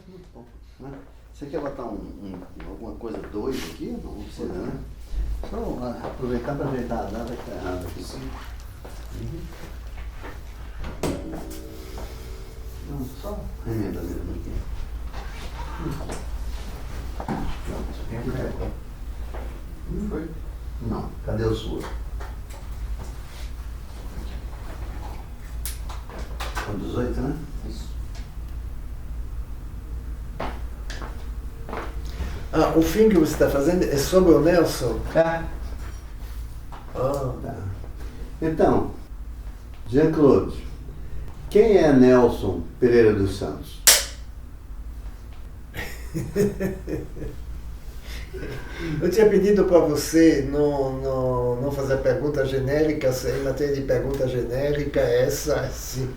muito bom. Né? Você quer botar alguma coisa 2 aqui? Não precisa, né? Só aproveitar para ajeitar a data que está errada aqui. Sim. Não, só remenda mesmo aqui. Não foi? Não. Cadê o sua? Com 18, né? Isso. Ah, o filme que você está fazendo é sobre o Nelson? É. Ah. Tá. Então, Jean-Claude, quem é Nelson Pereira dos Santos? Eu tinha pedido para você não fazer perguntas genéricas, em matéria de pergunta genérica, essa sim.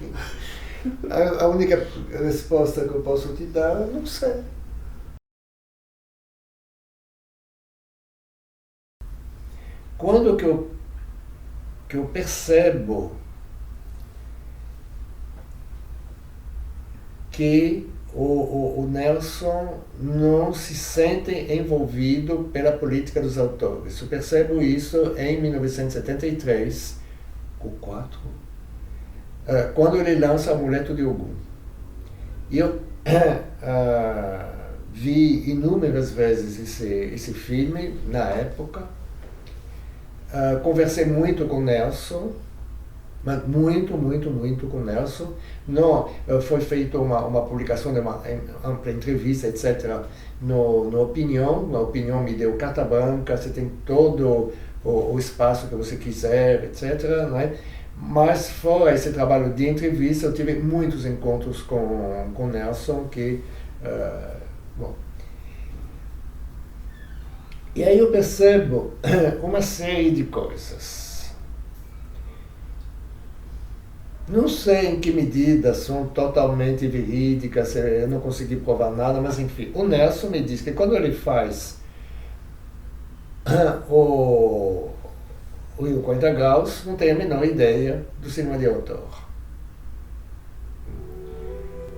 A única resposta que eu posso te dar, eu não sei. Quando que eu percebo que o Nelson não se sente envolvido pela política dos autores. Eu percebo isso em 1973, ou 4, quando ele lança Amuleto de Ogum. E eu vi inúmeras vezes esse filme na época. Conversei muito com Nelson, mas muito com Nelson. Não, foi feita uma publicação de uma ampla entrevista, etc., no Opinião. A Opinião me deu carta branca, você tem todo o espaço que você quiser, etc., né? Mas fora esse trabalho de entrevista, eu tive muitos encontros com Nelson que... bom. E aí eu percebo uma série de coisas. Não sei em que medida são totalmente verídicas, eu não consegui provar nada, mas enfim, o Nelson me diz que quando ele faz o Rio Contra Gauss, não tem a menor ideia do cinema de autor.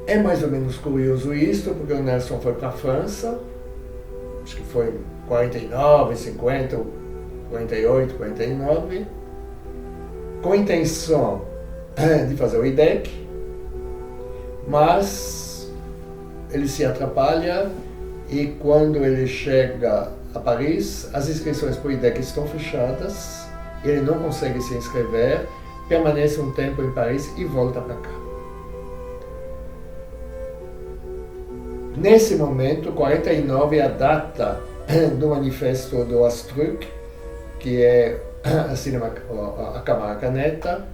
É mais ou menos curioso isso, porque o Nelson foi para a França, acho que foi 49, 50, 48, 49, com a intenção de fazer o IDEC, mas ele se atrapalha e quando ele chega a Paris, as inscrições para o IDEC estão fechadas, ele não consegue se inscrever, permanece um tempo em Paris e volta para cá. Nesse momento, 49 é a data do manifesto do Astruc, que é a Câmara Caneta.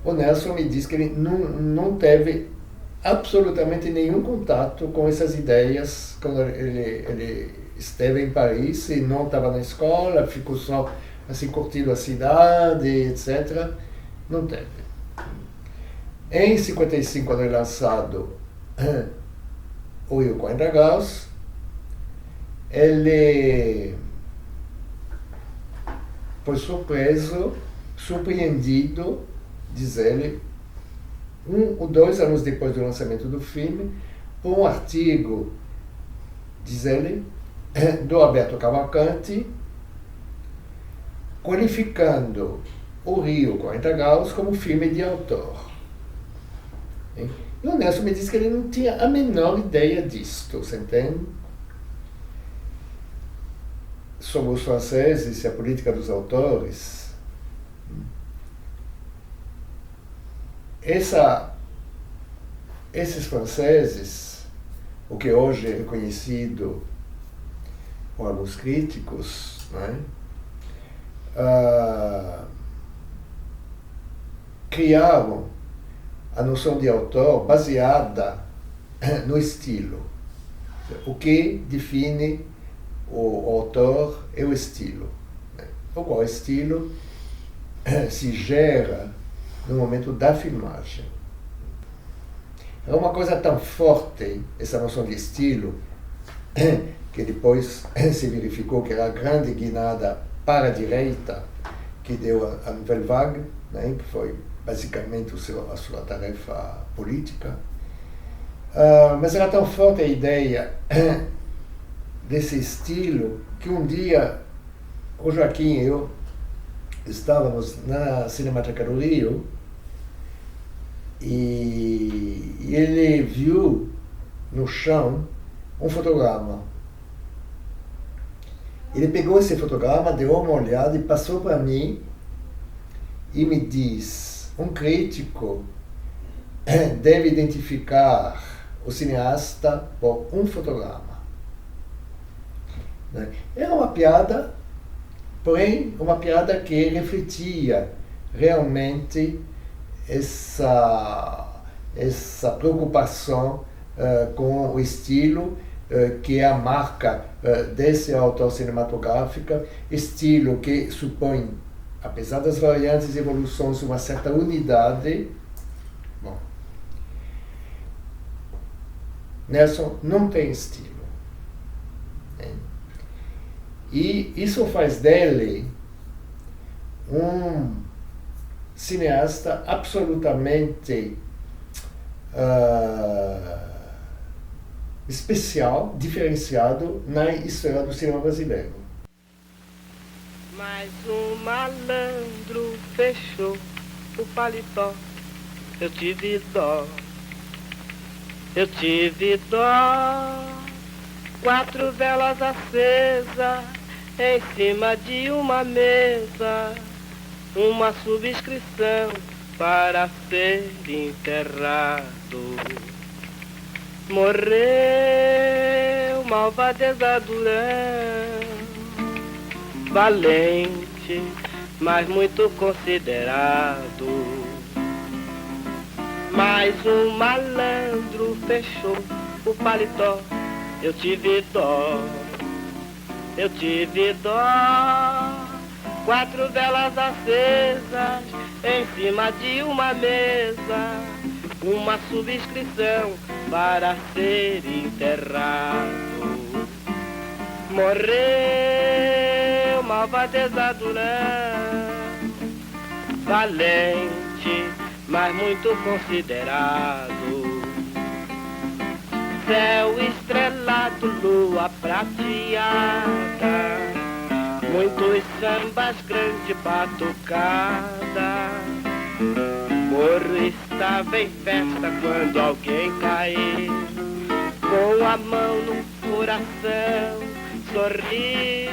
O Nelson me diz que ele não teve absolutamente nenhum contato com essas ideias quando ele esteve em Paris e não estava na escola, ficou só assim curtindo a cidade, etc. Não teve. Em 55, quando é lançado o Rio Contra Gauss, ele foi surpreendido, diz ele, 1 ou 2 anos depois do lançamento do filme, por um artigo, diz ele, do Alberto Cavalcanti, qualificando o Rio Contra Gauss como filme de autor. E o Nelson me disse que ele não tinha a menor ideia disto, você entende? Sobre os franceses e a política dos autores. Esses franceses, o que hoje é reconhecido por alguns críticos, né, criaram a noção de autor baseada no estilo. O que define o autor é o estilo. O qual estilo se gera no momento da filmagem. É uma coisa tão forte, essa noção de estilo, que depois se verificou que era a grande guinada para a direita que deu a Nouvelle Vague, né, que foi basicamente a sua tarefa política, Mas era tão forte a ideia desse estilo que um dia o Joaquim e eu estávamos na Cinemateca do Rio e ele viu no chão um fotograma. Ele pegou esse fotograma, deu uma olhada e passou para mim e me diz: um crítico deve identificar o cineasta por um fotograma. Era uma piada, porém uma piada que refletia realmente essa preocupação com o estilo, que é a marca desse autor cinematográfico, estilo que supõe, apesar das variantes e evoluções, uma certa unidade. Bom, Nelson não tem estilo. E isso faz dele um cineasta absolutamente especial, diferenciado na história do cinema brasileiro. Mas um malandro fechou o paletó, eu tive dó, quatro velas acesas em cima de uma mesa, uma subscrição para ser enterrado. Morreu Malvadeza Durão, valente, mas muito considerado. Mas um malandro fechou o paletó, eu tive dó, quatro velas acesas em cima de uma mesa, uma subscrição para ser enterrado. Morreu Malvadeza Durão, valente, mas muito considerado. Céu estrelado, lua prateada, muitos sambas, grande batucada. Morro estava em festa quando alguém caiu, com a mão no coração, sorriu.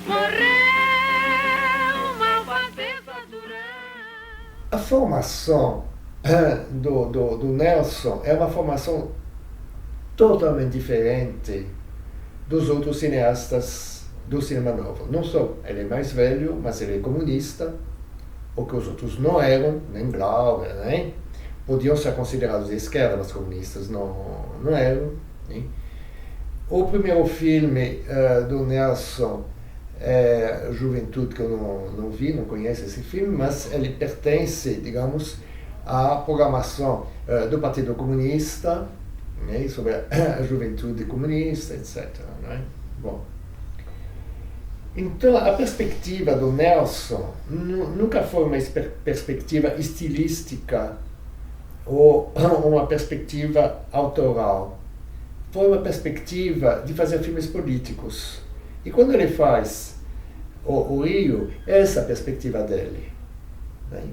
Morreu Malvadeza Durão. A formação do Nelson é uma formação totalmente diferente dos outros cineastas do cinema novo. Não só ele é mais velho, mas ele é comunista, o que os outros não eram, nem Glauber, né? Podiam ser considerados de esquerda, mas comunistas não eram. Né? O primeiro filme do Nelson é Juventude, que eu não vi, não conheço esse filme, mas ele pertence, digamos, à programação do Partido Comunista, né? Sobre a juventude comunista, etc. Né? Bom. Então, a perspectiva do Nelson nunca foi uma perspectiva estilística ou uma perspectiva autoral. Foi uma perspectiva de fazer filmes políticos. E quando ele faz o Rio, é essa a perspectiva dele. Né?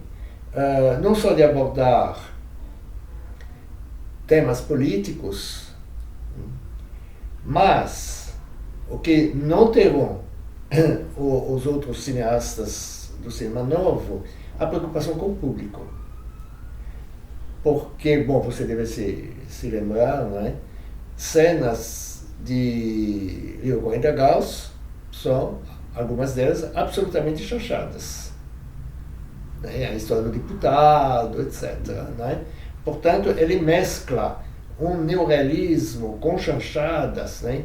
Não só de abordar temas políticos, mas o que não terão os outros cineastas do cinema novo, a preocupação com o público. Porque, bom, você deve se lembrar, né? Cenas de Rio 40 Graus são, algumas delas, absolutamente chanchadas. Né? A história do deputado, etc. Né? Portanto, ele mescla um neorrealismo com chanchadas, né?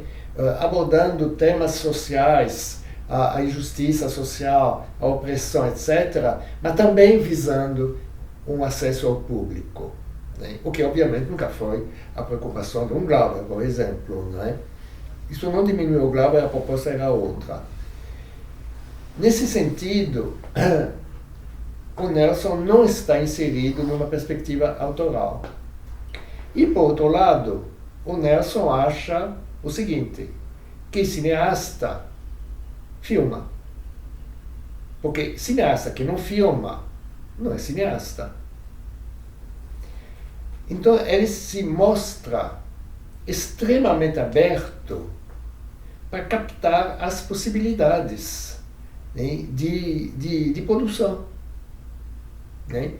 Abordando temas sociais, a injustiça social, a opressão, etc., mas também visando um acesso ao público, né? O que obviamente nunca foi a preocupação de um Glauber, por exemplo. Né? Isso não diminuiu o Glauber, a proposta era outra. Nesse sentido, o Nelson não está inserido numa perspectiva autoral. E, por outro lado, o Nelson acha o seguinte, que cineasta filma. Porque cineasta que não filma não é cineasta. Então ele se mostra extremamente aberto para captar as possibilidades, né, de produção. Né?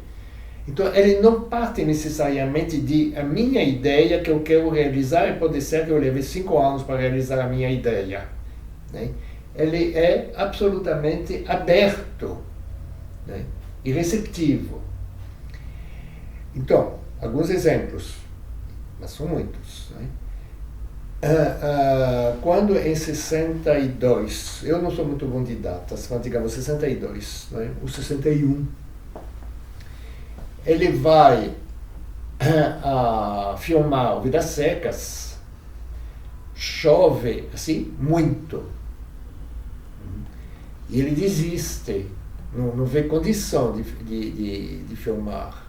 Então ele não parte necessariamente de a minha ideia que eu quero realizar, e pode ser que eu leve 5 anos para realizar a minha ideia. Né? Ele é absolutamente aberto, né, e receptivo. Então, alguns exemplos, mas são muitos. Né? Quando em 62, eu não sou muito bom de datas, mas digamos 62, né, ou 61, ele vai filmar Vidas Secas, chove assim muito. E ele desiste, não vê condição de filmar.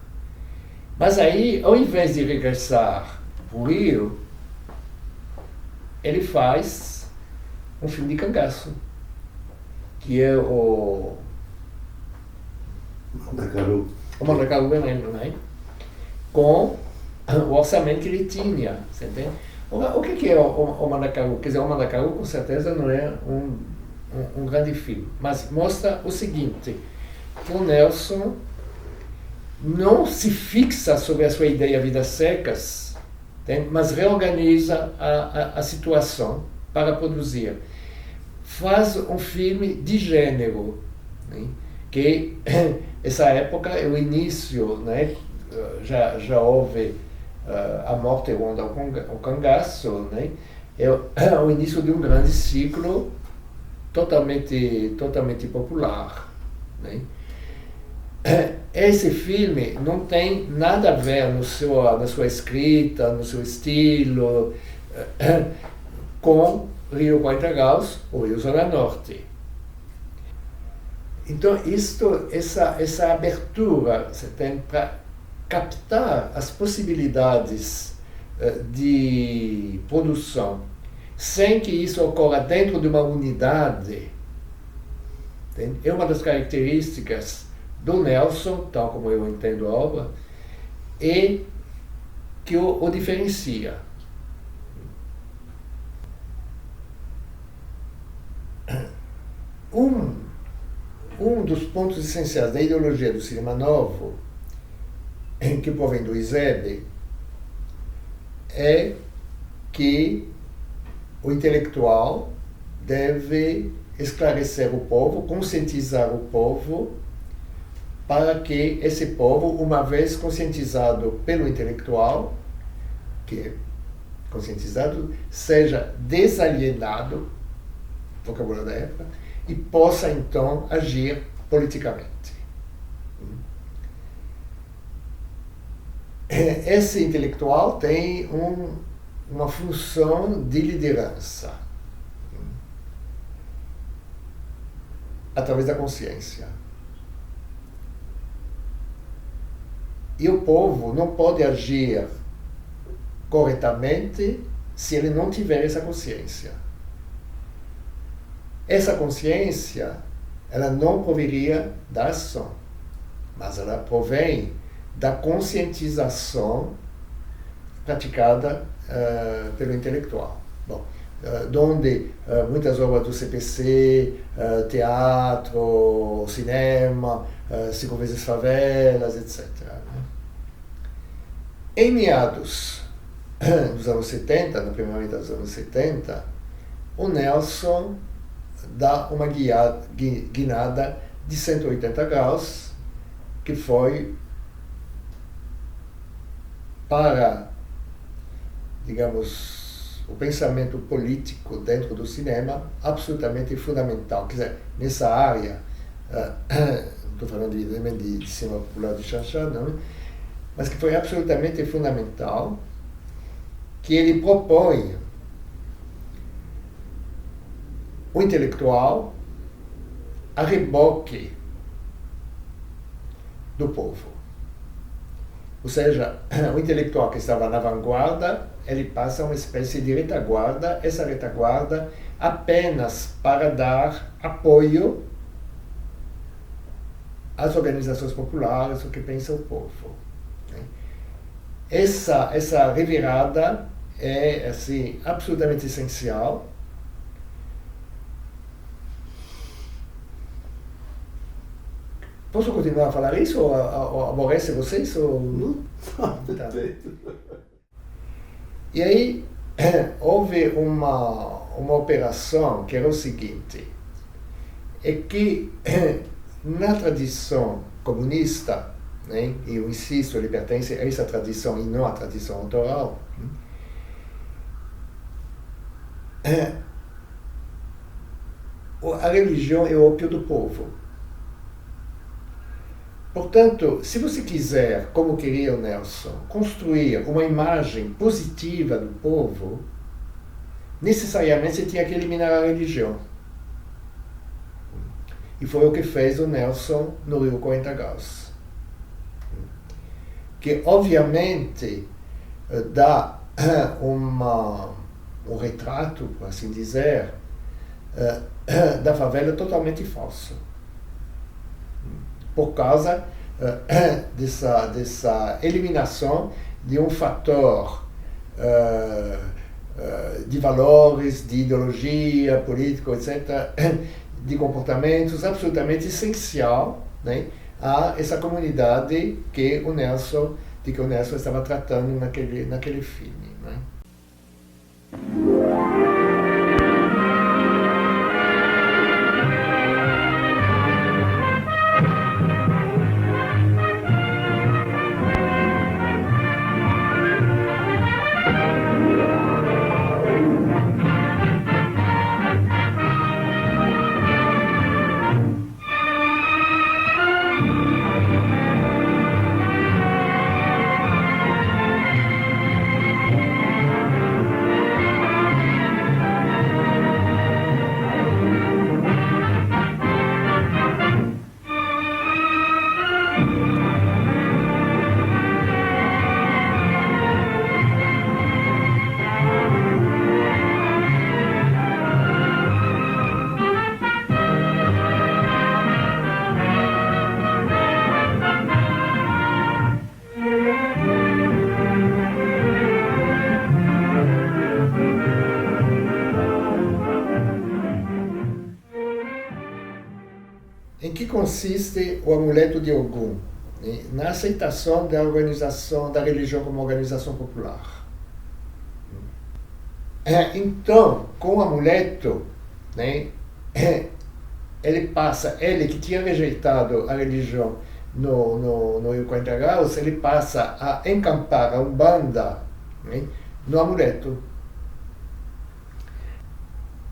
Mas aí, ao invés de regressar para o Rio, ele faz um filme de cangaço, que é o Mandacaru. O Mandacaru Veneno, né? Com o orçamento que ele tinha, você entende? O que é o Mandacaru? Quer dizer, o Mandacaru com certeza não é um grande filme, mas mostra o seguinte, que o Nelson não se fixa sobre a sua ideia Vidas Secas, entende? Mas reorganiza a situação para produzir. Faz um filme de gênero, né? Que essa época é o início, né? Já houve a morte ronda o cangaço, né? É o início de um grande ciclo totalmente popular, né? Esse filme não tem nada a ver na sua escrita, no seu estilo, com Rio 40 Graus ou Rio Zona Norte. Então, essa abertura você tem para captar as possibilidades de produção, sem que isso ocorra dentro de uma unidade, é uma das características do Nelson, tal como eu entendo a obra, e que o diferencia. Um dos pontos essenciais da ideologia do cinema novo, que provém do Izebe, é que o intelectual deve esclarecer o povo, conscientizar o povo, para que esse povo, uma vez conscientizado pelo intelectual, que é conscientizado, seja desalienado, vocabulário da época, e possa então agir politicamente. Esse intelectual tem uma função de liderança através da consciência. E o povo não pode agir corretamente se ele não tiver essa consciência. Essa consciência, ela não proviria da ação, mas ela provém da conscientização praticada pelo intelectual. Bom, onde muitas obras do CPC, teatro, cinema, 5 vezes favelas, etc. Né? Em meados dos anos 70, na primeira metade dos anos 70, o Nelson dá uma guinada de 180 graus, que foi para, digamos, o pensamento político dentro do cinema absolutamente fundamental. Quer dizer, nessa área, não estou falando de cinema popular de Xanxan, não, mas que foi absolutamente fundamental, que ele propõe o intelectual a reboque do povo. Ou seja, o intelectual que estava na vanguarda, ele passa a uma espécie de retaguarda, essa retaguarda apenas para dar apoio às organizações populares, o que pensa o povo. Essa revirada é assim, absolutamente essencial. Posso continuar a falar isso ou aborrece vocês? Ou... Não? Tá. E aí houve uma operação que era o seguinte, é que na tradição comunista, né, e eu insisto, ele pertence a essa tradição e não à tradição autoral, a religião é o ópio do povo. Portanto, se você quiser, como queria o Nelson, construir uma imagem positiva do povo, necessariamente você tinha que eliminar a religião. E foi o que fez o Nelson no Rio 40 Graus. Que, obviamente, dá um retrato, por assim dizer, da favela totalmente falso. Por causa dessa eliminação de um fator de valores, de ideologia, político, etc., de comportamentos absolutamente essencial, né, a essa comunidade que o Nelson estava tratando naquele filme. Né? Em que consiste o amuleto de Ogum? Na aceitação da organização da religião como organização popular. Então, com o amuleto, né, ele que tinha rejeitado a religião no Rio 40 Graus, ele passa a encampar a Umbanda, né, no amuleto.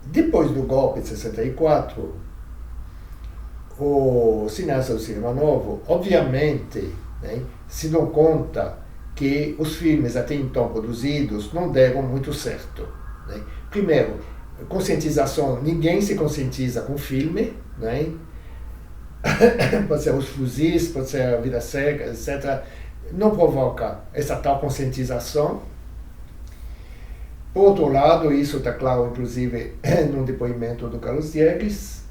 Depois do golpe de 64, o cineasta do cinema novo, obviamente, né, se dão conta que os filmes até então produzidos não deram muito certo. Né? Primeiro, conscientização, ninguém se conscientiza com filme, né? Pode ser os fuzis, pode ser a vida cega, etc. Não provoca essa tal conscientização. Por outro lado, isso está claro, inclusive, no depoimento do Carlos Diegues,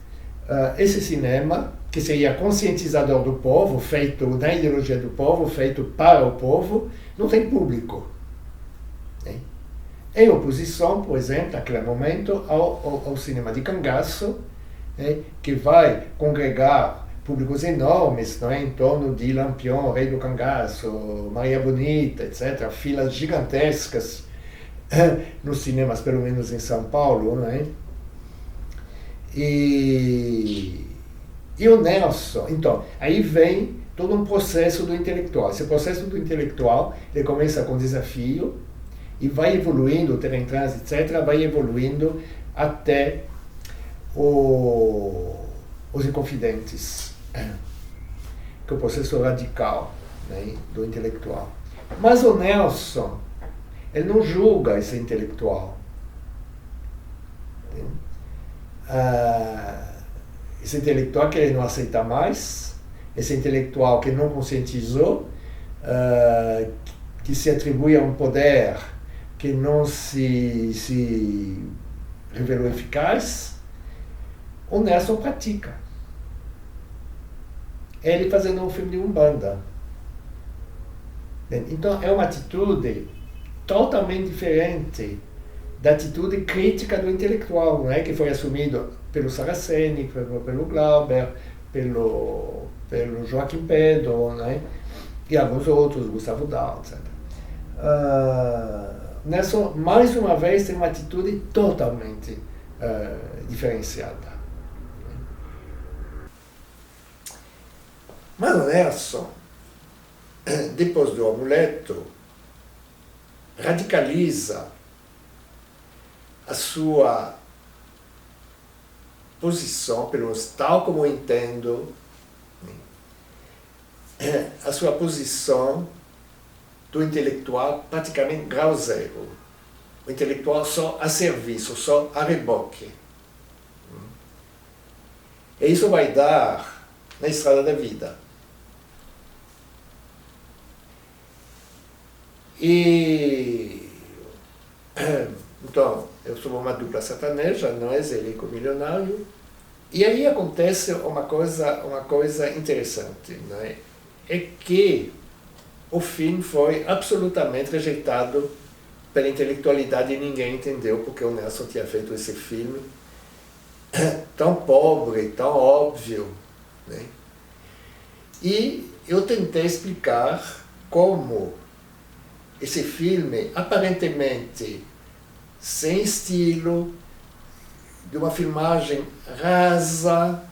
esse cinema, que seria conscientizador do povo, feito na ideologia do povo, feito para o povo, não tem público. Né? Em oposição, por exemplo, naquele momento, ao cinema de cangaço, né, que vai congregar públicos enormes, não é, em torno de Lampião, Rei do Cangaço, Maria Bonita, etc., filas gigantescas nos cinemas, pelo menos em São Paulo, não é? E o Nelson, então, aí vem todo um processo do intelectual. Esse processo do intelectual, ele começa com desafio e vai evoluindo, o terem trans, etc., vai evoluindo até os Inconfidentes, que é o processo radical, né, do intelectual. Mas o Nelson, ele não julga esse intelectual. Esse intelectual que ele não aceita mais, esse intelectual que não conscientizou, que se atribui a um poder que não se revelou eficaz, o Nelson pratica. Ele fazendo um filme de Umbanda. Então é uma atitude totalmente diferente da atitude crítica do intelectual, não é? Que foi assumido pelo Saraceni, pelo Glauber, pelo Joaquim Pedro, não é? E alguns outros, Gustavo Dal, etc. Nelson, mais uma vez, tem uma atitude totalmente diferenciada. Mas o Nelson, depois do Amuleto, radicaliza a sua posição, pelo menos tal como eu entendo, a sua posição do intelectual praticamente grau zero. O intelectual só a serviço, só a reboque. E isso vai dar na estrada da vida. E então, eu sou uma dupla sertaneja, nós, ele com milionário, e aí acontece uma coisa interessante, né? É que o filme foi absolutamente rejeitado pela intelectualidade e ninguém entendeu porque o Nelson tinha feito esse filme tão pobre, tão óbvio, né? E eu tentei explicar como esse filme, aparentemente sem estilo, de uma filmagem rasa,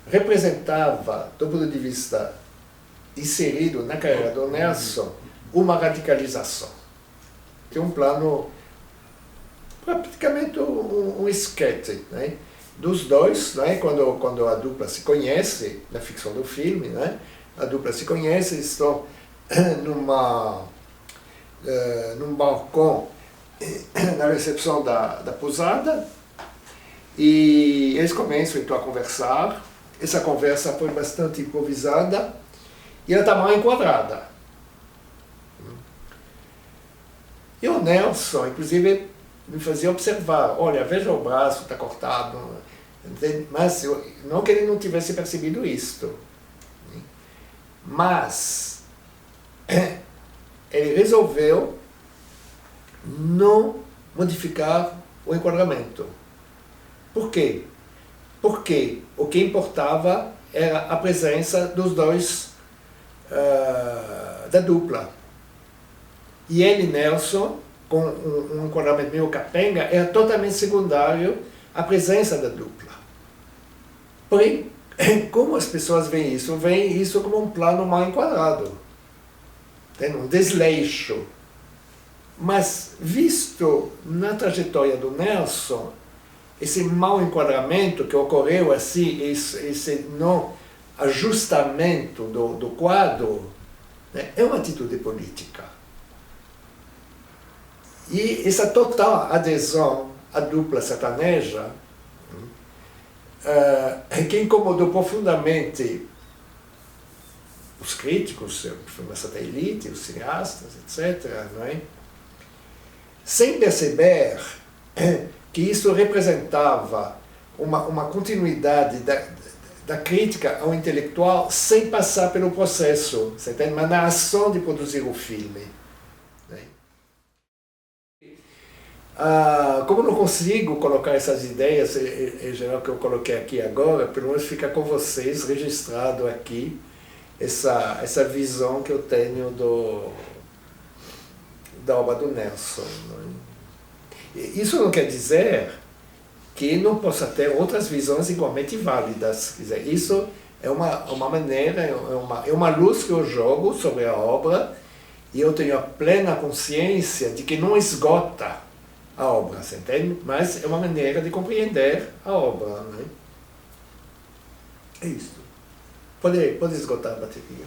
representava, do ponto de vista inserido na carreira do Nelson, uma radicalização. Tem um plano, praticamente um esquete, né? Dos dois, né? Quando a dupla se conhece, na ficção do filme, né? A dupla se conhece, estão num balcão na recepção da pousada, e eles começam então a conversar. Essa conversa foi bastante improvisada e ela está mal enquadrada. E o Nelson, inclusive, me fazia observar: olha, veja o braço, está cortado, mas não que ele não tivesse percebido isto, mas ele resolveu não modificar o enquadramento. Por quê? Porque o que importava era a presença dos dois, da dupla. E ele, Nelson, com um enquadramento meio capenga, era totalmente secundário à presença da dupla. Porém, como as pessoas veem isso? Veem isso como um plano mal enquadrado, um desleixo. Mas, visto na trajetória do Nelson, esse mau enquadramento que ocorreu assim, esse não ajustamento do quadro, né, é uma atitude política. E essa total adesão à dupla sertaneja, que incomodou profundamente os críticos, o filme Satélite, os cineastas, etc., não é? Sem perceber que isso representava uma continuidade da crítica ao intelectual sem passar pelo processo, você entende? Mas na ação de produzir o filme. Né? Como não consigo colocar essas ideias, em geral, que eu coloquei aqui agora, pelo menos fica com vocês registrado aqui essa visão que eu tenho da obra do Nelson. Isso não quer dizer que não possa ter outras visões igualmente válidas. Quer dizer, isso é uma maneira, é uma luz que eu jogo sobre a obra, e eu tenho a plena consciência de que não esgota a obra, você entende? Mas é uma maneira de compreender a obra. Né? É isso. Pode esgotar a bateria.